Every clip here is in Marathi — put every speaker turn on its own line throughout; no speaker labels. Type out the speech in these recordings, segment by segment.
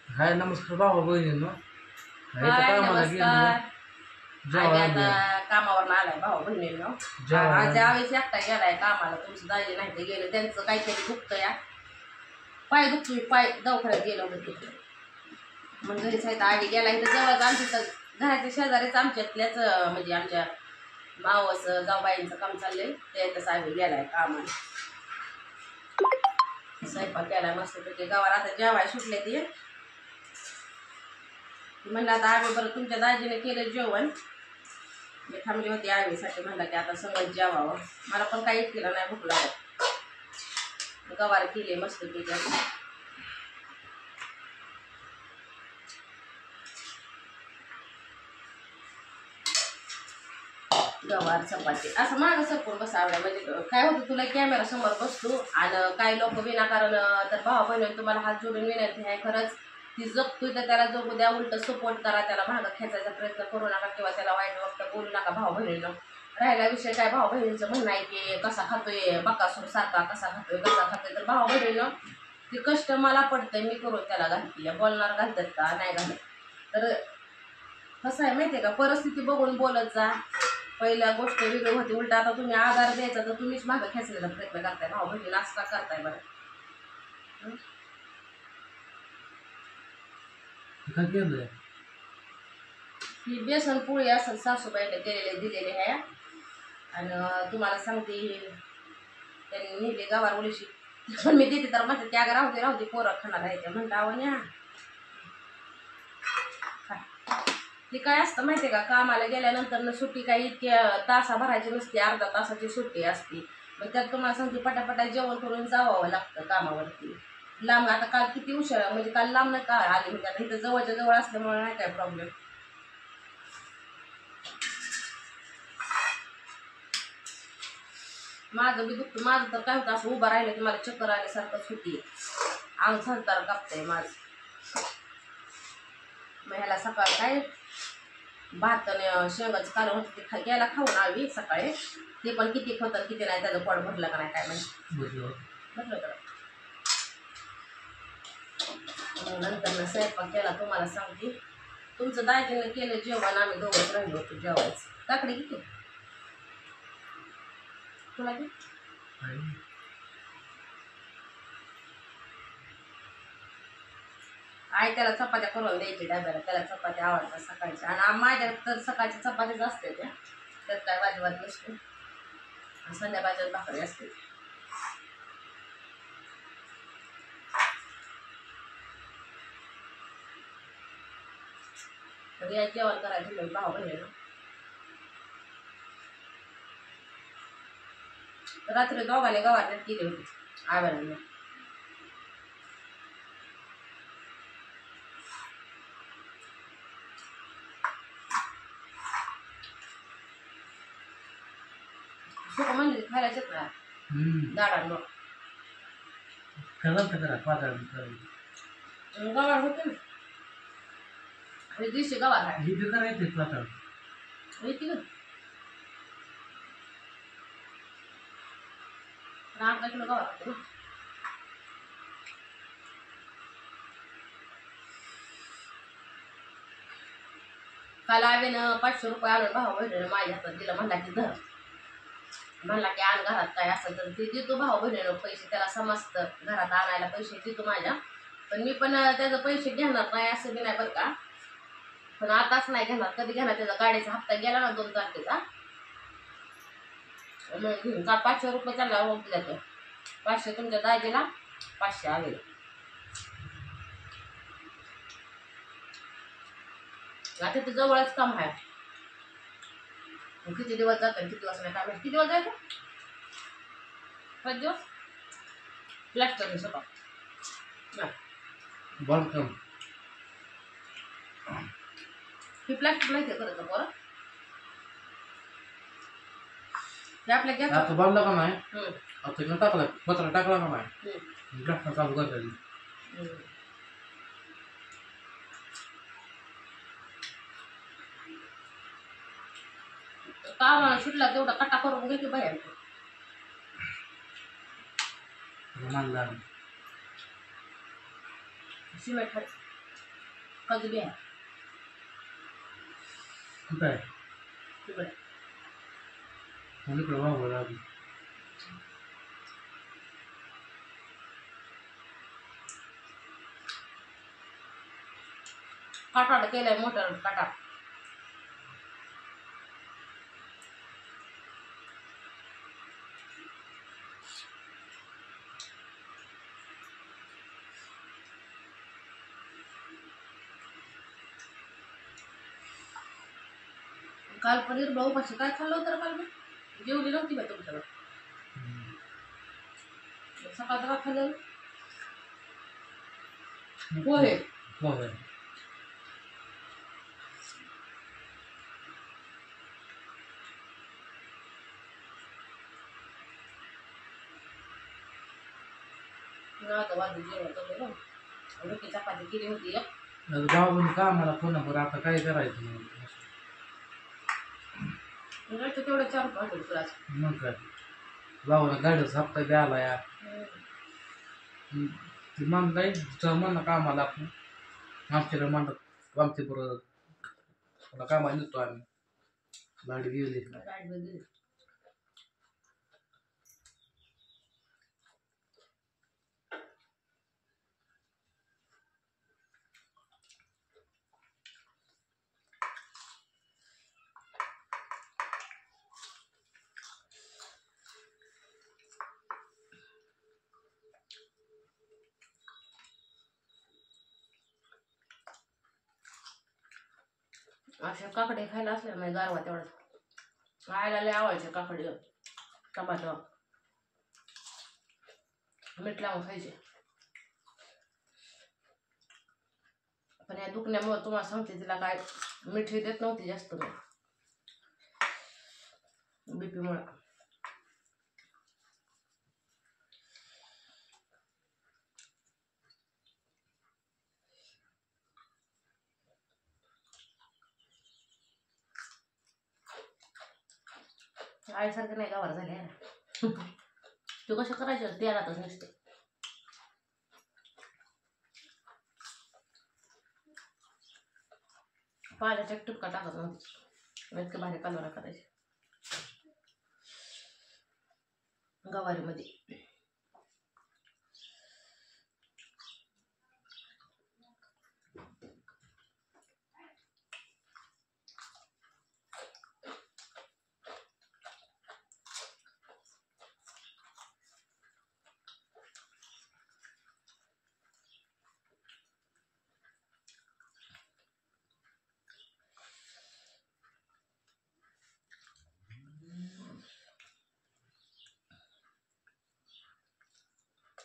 हाय नमस्कार भावा बहिणींनो.
हाय
कामाला
नमस्कार.
गेलो
आम्ही आता कामावर आलाय भाऊ बहिणींनो. आज यावेळेस एकटा गेलाय कामाला. तुमचं दाजी नाही ते गेले, त्यांचं काहीतरी दुखतं या पाय दुखतोय, पाय दवाखान्यात गेलं होतं. मग घरीच आहे. आधी गेला इथं जवळच आमच्या घराच्या शेजारीच आमच्यातल्याच म्हणजे आमच्या मावस जाऊबाईंचं काम चाललंय, त्यातच आम्ही गेलाय कामाला. स्वयंपाक केलाय मस्त पैकी. गावाला आता जेवाय सुटले ते म्हणलं आता आम्ही बरं तुमच्या दाजीने केलं जेवण. मी थांबली होती आवीसाठी, म्हणलं की आता सगळं जेवावं. मला पण काही केलं नाही, भूक लागत. गवार केले मस्त पैकी. गवार चपाती असं मागं सरकून बसावं. म्हणजे काय होतं, तुला कॅमेरा समोर बसतो आणि काही लोक विनाकारण तर भावा बहिणी तुम्हाला हात जोडून विनंती आहे, खरंच ती जगतोय तर त्याला जगू द्या, उलट सपोर्ट करा, त्याला मागं खेचायचा प्रयत्न करू नका किंवा त्याला वाईट वक्त बोलू नका भाऊ बहिणीनं. राहिला विषय काय भाऊ बहिणीचं म्हणणं आहे की कसा खातोय बकासूर सारखा, कसा खातोय तर भाऊ बहिणीनं ते कष्ट मला पडतंय, मी करून त्याला घालते. बोलणार घालतात का नाही घालत. तर कसं आहे माहिती आहे का, परिस्थिती बघून बोलत जा. पहिल्या गोष्ट वेगळी होती, उलट आता तुम्ही आधार द्यायचा तर तुम्हीच मागं खेचण्याचा प्रयत्न करताय. भाऊ बहिणी नाश्ता करताय बरं.
काय केलंय?
ही बेसन पोळी असं सासूबाईने केलेले दिलेले आहे. आणि तुम्हाला सांगते, त्यांनी नेली गावार ओळीशी, पण मी देते तर म्हणते त्याग राहू दे पोरं खाणार आहे त्या. म्हणता अहो न्या. ती काय असतं माहितीये का, कामाला गेल्यानंतर सुट्टी काही इतक्या तासा भरायची नसते, अर्धा तासाची सुट्टी असते. मग त्यात तुम्हाला सांगते पटापटा जेवण करून जावं लागतं कामावरती. लांब आता काल किती उशिरा, म्हणजे काल लांब नाही का आली, म्हणजे आता इथं जवळच्या जवळ असल्यामुळे नाही काय प्रॉब्लेम. माझं बी दुखतं. माझं तर काय होतं, असं उभं राहिलं की मला चक्कर आल्यासारखं सुट्टी अंग संतार कापतंय माझं. मग ह्याला सकाळ काय भात शेंगाचं कालवण होतं, ते घ्यायला खाऊन आली सकाळी. ते पण किती होतं किती नाही, त्याचं पोट भरलं का नाही काय म्हणजे भरलं का. नंतर स्वयंपाक केला तुम्हाला सांगते. तुमचं दाजीनं केलं जेवण, आम्ही दोघंच राहिलो होतो जेवायचं. काकडे किती तुला की आई त्याला चपात्या करून द्यायची डब्याला, त्याला चपात्या आवडतात सकाळच्या. आणि माझ्या तर सकाळच्या चपात्याच असते त्या, त्यात काय वाजवात नसते. संध्याकाळच्याच भाकरी असते. तर या जेवण करायचं मी भाऊ बहिणीनं. रात्री दोघांनी गवारण्यात केली होती आवडली. सुख म्हणजे खायलाच येत ना दाडांवर. गवार होते ना, हे दिवशी गवार आहे येते ना. 8 किलो गवार होते ना. काल आवेनं 500 रुपये आणून भाऊ बहिणीनं माझ्या हातात दिलं. म्हणला की धर, म्हणला की आण घरात काय असेल तर ते देतो भाऊ बहिणीनं पैसे. त्याला समजतं घरात आणायला पैसे देतो माझ्या, पण मी पण त्याचं पैसे घेणार नाही असं बी नाही बरं का. पण आताच नाही घेणार, कधी घेणार. त्याचा गाडीचा हप्ता गेला ना 2 तारखेचा, मग घेऊन का 500 रुपये त्याला दिला. तो 500 तुमच्या दाजीला, 500 आले. आता तर जवळच काम आहे. किती दिवस जातात किती दिवस नाही काय, किती दिवस जायचं, 5 दिवस प्लॅस्टर सगळं
बांधकाम.
हे प्लॅस्टर माहिती आहे करत बरं. हे आपल्या घ्या
आता बांधला का नाही, आता इकडे टाकला पत्रा टाकला का नाही, घाटणं चालू करायचं.
कामाला सुटला तेवढा कटा करून घे की बाहेर. सिमेंट काजू बी आहे
कुठं आहे
तिकडे.
म्हणून इकडे वावर आधी
काटाड केलाय मोटर काटा. काल पनीर भाऊ पाशी काय खाल्लं होतं रे काल मी? जेवली नव्हती बाई तुमच्याकडे. सकाळचं काय खाल्लं? पोहे.
पोहे.
आता वाजून जेवण केलं ना. रोटी चपाती केली होती एक.
गावाकडून का आम्हाला फोन आता काय करायचं
मग तेवढं 4-5 तुला.
मग काय गावाला गाडीचा हप्ता द्यायला या ती मान नाही म्हणणं कामाला आपण आमच्याकडे म्हणत आमच्या बरोबर कामाला नेतो आम्ही. गाडी गेली
गाडी बदली. अशा काकडे खायला असल्या नाही गारवा तेवढं खायला लय आवडायचे काकडे. टमाटर मीठ लावून खायचे. पण या दुखण्यामुळे तुम्हाला सांगते तिला काय मीठ देत नव्हती जास्त मी बीपीमुळे. आईसारखं नाही गावाला झाले तू कसं करायचं ते राहतच नसते. पाण्याच्या टिपका टाकत नव्हती इतके भारी कलर करायचे गवारीमध्ये.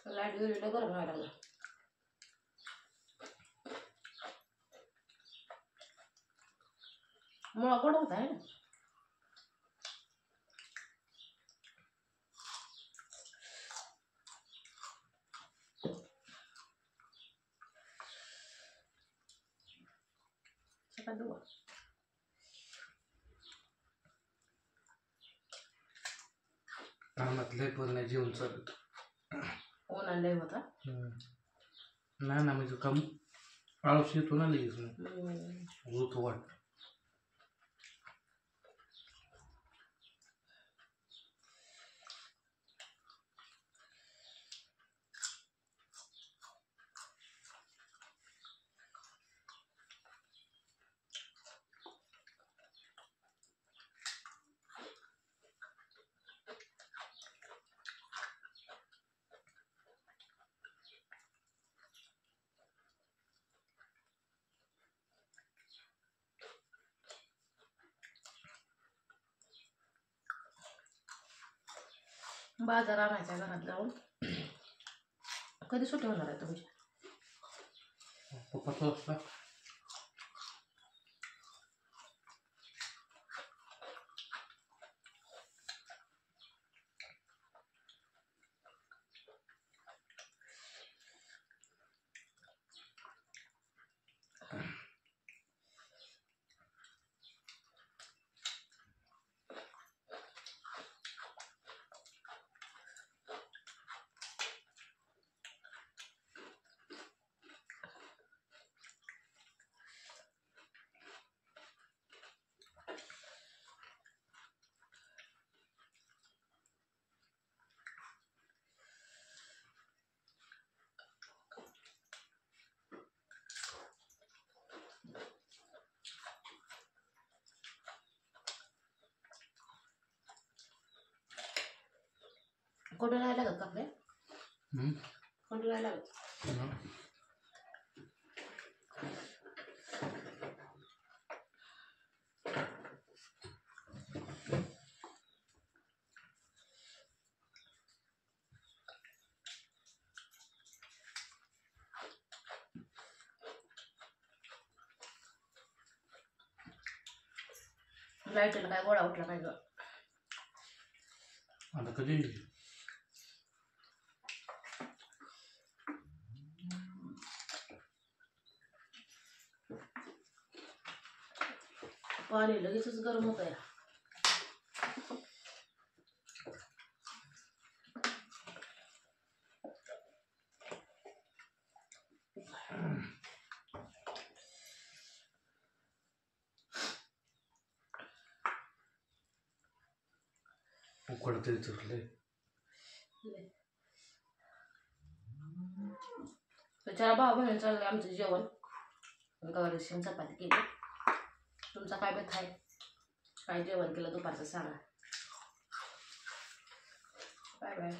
लाईट गेली तर गरम व्हायला लागला. मुळा गोड होता आहे ना. सकाळ देऊ
कामात लय पण नाही जेवण चालत.
उन्हाळा लय होता.
नाही ना म्हणजे काम आळस येतो ना लगेच होत वाट.
बाजार आणायचा घरात जाऊन. कधी सुट्टी होणार आहे तुमची?
पप्पा वाजता
कोणी राहायला लागत का
हम्म.
कोणी राहायला लागत
हम्म.
लाईटीला काय गोळा उठला काय ग
आता कधी
पाणी लगेचच गरम होत आहे
उकडते तुरले
त्याच्या भाऊ बहिणी चाललंय आमचं जेवण गौरीशी चपाती केली तुमचा काय बेत आहे काय जेवण केलं दुपारचं सांगा बाय बाय